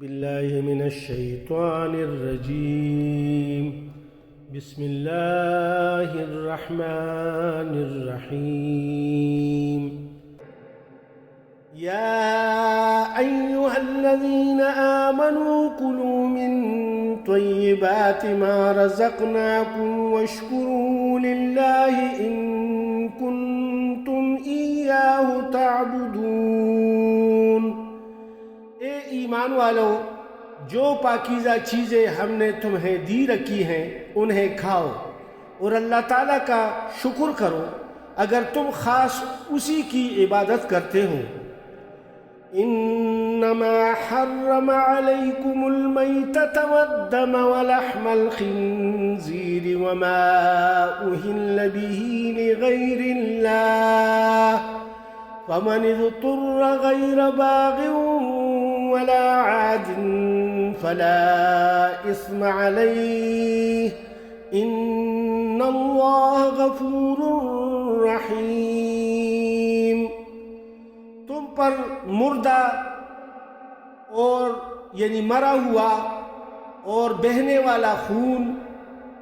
بالله من الشيطان الرجيم. بسم الله الرحمن الرحيم. يا أيها الذين آمنوا كلوا من طيبات ما رزقناكم واشكروا لله إن كنتم إياه تعبدون. اے ایمان والو، جو پاکیزہ چیزیں ہم نے تمہیں دی رکھی ہیں انہیں کھاؤ اور اللہ تعالیٰ کا شکر کرو اگر تم خاص اسی کی عبادت کرتے ہو. انما حرم علیکم المیتۃ والدم ولحم الخنزیر وما اہل به لغیر اللہ فمن اضطر غیر باغ ولا عاد فلا اثم علیہ ان اللہ غفور رحیم. تم پر مردہ اور یعنی مرا ہوا اور بہنے والا خون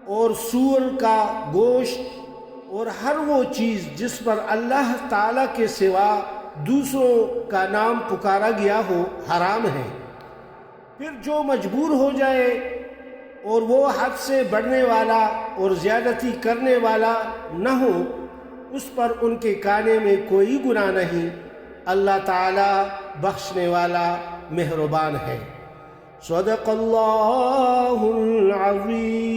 اور سور کا گوشت اور ہر وہ چیز جس پر اللہ تعالیٰ کے سوا دوسروں کا نام پکارا گیا ہو حرام ہے. پھر جو مجبور ہو جائے اور وہ حد سے بڑھنے والا اور زیادتی کرنے والا نہ ہو اس پر ان کے کانے میں کوئی گناہ نہیں. اللہ تعالی بخشنے والا مہربان ہے. صدق اللہ العظیم.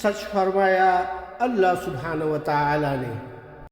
سچ فرمایا اللہ سبحانہ و تعالی نے.